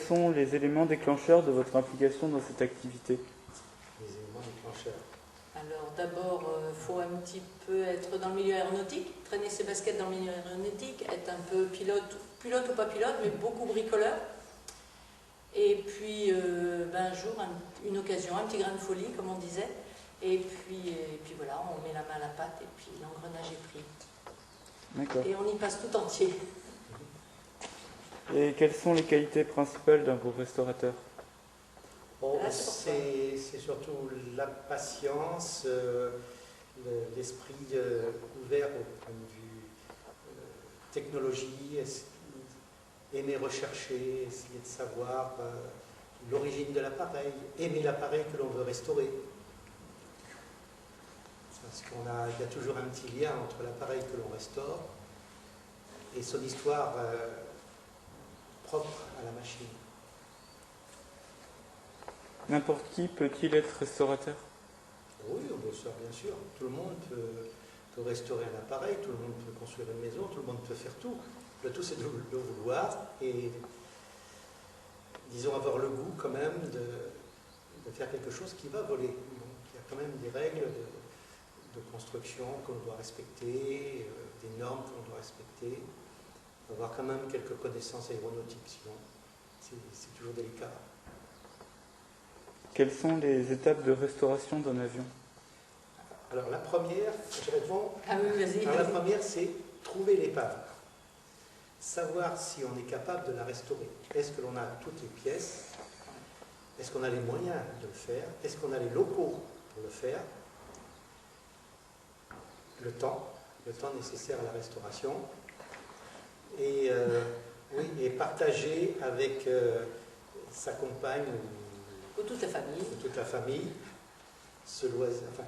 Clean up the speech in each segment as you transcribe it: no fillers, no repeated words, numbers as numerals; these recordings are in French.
sont les éléments déclencheurs de votre implication dans cette activité? Les éléments déclencheurs. Alors d'abord, il faut un petit peu être dans le milieu aéronautique, traîner ses baskets dans le milieu aéronautique, être un peu pilote ou pas pilote, mais beaucoup bricoleur. Et puis un jour, une occasion, un petit grain de folie, comme on disait. Et puis voilà, on met la main à la pâte et puis l'engrenage est pris. D'accord. Et on y passe tout entier. Et quelles sont les qualités principales d'un bon restaurateur? Bon, Ah, c'est c'est surtout la patience, l'esprit ouvert au point de vue technologie, aimer rechercher, essayer de savoir l'origine de l'appareil, aimer l'appareil que l'on veut restaurer. Parce qu'il y a toujours un petit lien entre l'appareil que l'on restaure et son histoire propre à la machine. N'importe qui peut-il être restaurateur? Oui, bien sûr. Tout le monde peut restaurer un appareil, tout le monde peut construire une maison, tout le monde peut faire tout. Le tout, c'est de le vouloir et, disons, avoir le goût quand même de faire quelque chose qui va voler. Donc, il y a quand même des règles de construction qu'on doit respecter, des normes qu'on doit respecter. Il faut avoir quand même quelques connaissances aéronautiques, sinon c'est toujours délicat. Quelles sont les étapes de restauration d'un avion? Alors la première, je réponds. Ah oui, vas-y. Alors, la première, c'est trouver l'épave. Savoir si on est capable de la restaurer. Est-ce que l'on a toutes les pièces? Est-ce qu'on a les moyens de le faire? Est-ce qu'on a les locaux pour le faire? Le temps nécessaire à la restauration. Et, oui, et partager avec sa compagne Ou toute la famille. ou toute la famille ce loisir. Enfin,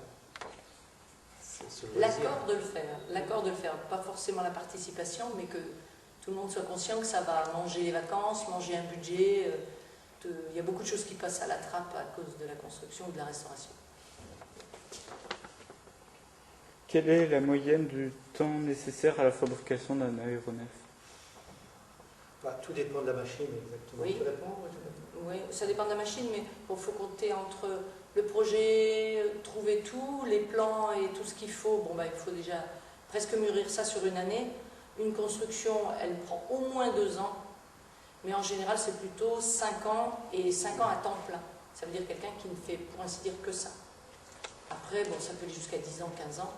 L'accord de le faire, pas forcément la participation, mais que tout le monde soit conscient que ça va manger les vacances, manger un budget. Il y a beaucoup de choses qui passent à la trappe à cause de la construction ou de la restauration. Quelle est la moyenne du temps nécessaire à la fabrication d'un aéronef? Tout dépend de la machine, exactement. Oui. Tu réponds? Oui, ça dépend de la machine, mais il faut compter entre le projet, trouver tout, les plans et tout ce qu'il faut. Il faut déjà presque mûrir ça sur une année. Une construction, elle prend au moins 2 ans, mais en général, c'est plutôt 5 ans et 5 ans à temps plein. Ça veut dire quelqu'un qui ne fait, pour ainsi dire, que ça. Après, ça peut aller jusqu'à 10 ans, 15 ans,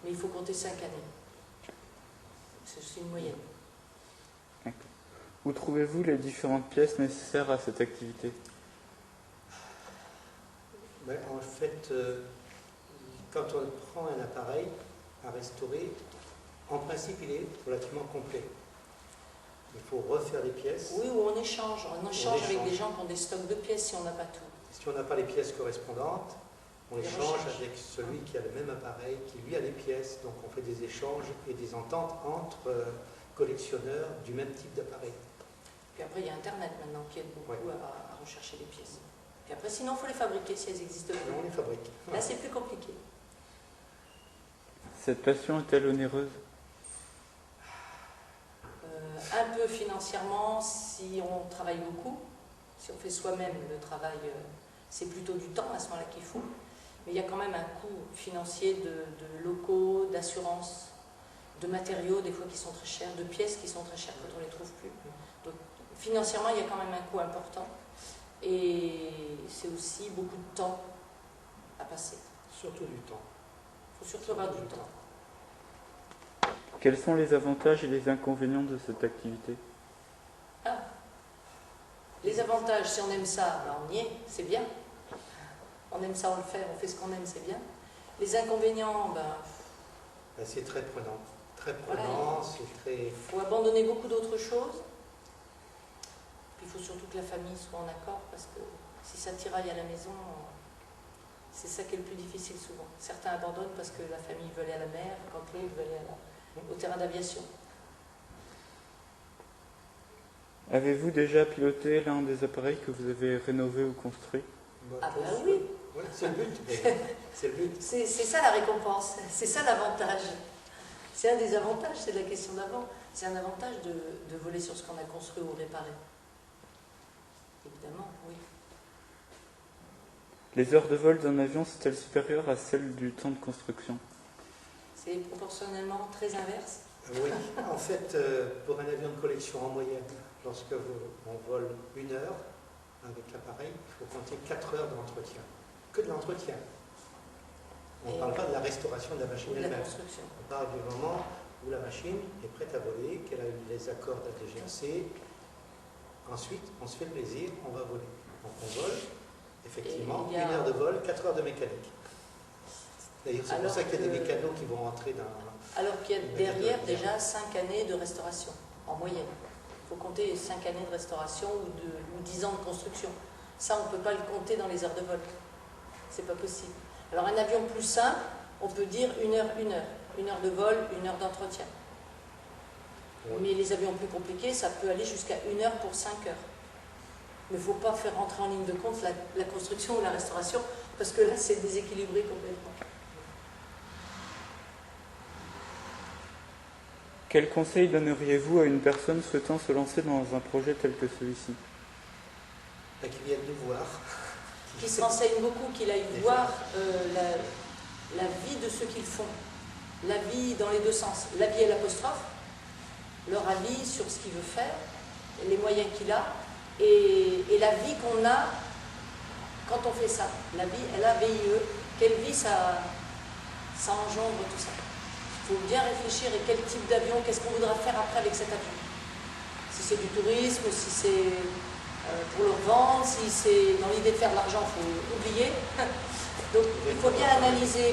mais il faut compter 5 années. C'est une moyenne. Où trouvez-vous les différentes pièces nécessaires à cette activité? En fait, quand on prend un appareil à restaurer, en principe, il est relativement complet. Il faut refaire des pièces. Oui, ou on échange. On échange avec des gens qui ont des stocks de pièces si on n'a pas tout. Si on n'a pas les pièces correspondantes, on échange avec celui qui a le même appareil, qui lui a les pièces. Donc on fait des échanges et des ententes entre collectionneurs du même type d'appareil. Puis après, il y a Internet maintenant qui aide beaucoup Ouais. à rechercher les pièces. Puis après, sinon, il faut les fabriquer si elles existent Et on plus. les fabrique. Là, c'est plus compliqué. Cette passion est-elle onéreuse? Un peu financièrement, si on travaille beaucoup, si on fait soi-même le travail, c'est plutôt du temps à ce moment-là qu'il faut. Mais il y a quand même un coût financier de locaux, d'assurance, de matériaux, des fois qui sont très chers, de pièces qui sont très chères quand on ne les trouve plus. Donc financièrement, il y a quand même un coût important. Et c'est aussi beaucoup de temps à passer. Surtout du temps. Il faut surtout avoir du temps. Quels sont les avantages et les inconvénients de cette activité? Les avantages, si on aime ça, on y est, c'est bien. On aime ça, on le fait, on fait ce qu'on aime, c'est bien. Les inconvénients, C'est très prenant. Très prenant, c'est très... il faut abandonner beaucoup d'autres choses. Puis il faut surtout que la famille soit en accord, parce que si ça tiraille à la maison, c'est ça qui est le plus difficile souvent. Certains abandonnent parce que la famille veut aller à la mer, quand l'autre veut aller au terrain d'aviation. Avez-vous déjà piloté l'un des appareils que vous avez rénové ou construit? Oui. Ouais, c'est le but. C'est le but. C'est ça la récompense, c'est ça l'avantage. C'est un des avantages, c'est la question d'avant. C'est un avantage de voler sur ce qu'on a construit ou réparé. évidemment, oui. Les heures de vol d'un avion sont-elles supérieures à celles du temps de construction? C'est proportionnellement très inverse. Oui, en fait, pour un avion de collection en moyenne, lorsque on vole 1 heure avec l'appareil, il faut compter 4 heures d'entretien. Que de l'entretien. On ne parle pas de la restauration de la machine Ou de la elle-même. construction. On parle du moment où la machine est prête à voler, qu'elle a eu les accords de la DGAC. Ensuite, on se fait plaisir, on va voler. Donc on vole, effectivement, 1 heure de vol, 4 heures de mécanique. D'ailleurs, c'est pour ça qu'il y a des mécanos qui vont entrer dans... Alors qu'il y a derrière déjà 5 années de restauration, en moyenne. Il faut compter 5 années de restauration ou 10 ans de construction. Ça, on ne peut pas le compter dans les heures de vol. C'est pas possible. Alors un avion plus simple, on peut dire 1 heure, 1 heure. 1 heure de vol, 1 heure d'entretien. Oui. Mais les avions plus compliqués, ça peut aller jusqu'à 1 heure pour 5 heures. Mais il ne faut pas faire rentrer en ligne de compte la construction ou la restauration, parce que là, c'est déséquilibré complètement. Quel conseil donneriez-vous à une personne souhaitant se lancer dans un projet tel que celui-ci? Qui viennent nous voir. Qui se renseignent beaucoup, qu'ils aillent voir la vie de ceux qu'ils font. La vie dans les deux sens. La vie à l'apostrophe, leur avis sur ce qu'il veut faire, les moyens qu'il a, et la vie qu'on a quand on fait ça. La vie, elle a VIE. Quelle vie ça engendre tout ça? Il faut bien réfléchir et quel type d'avion, qu'est-ce qu'on voudra faire après avec cet avion. Si c'est du tourisme, si c'est pour le revendre, si c'est dans l'idée de faire de l'argent, il faut oublier. Donc il faut bien analyser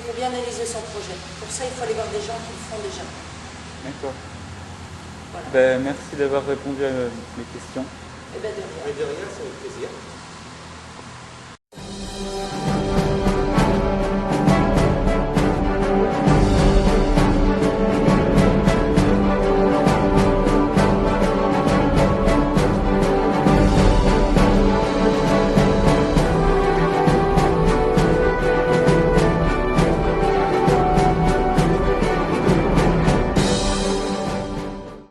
son projet. Pour ça, il faut aller voir des gens qui le font déjà. D'accord. Voilà. Ben, merci d'avoir répondu à mes questions. Eh bien, de rien. Mais de rien, c'est avec plaisir.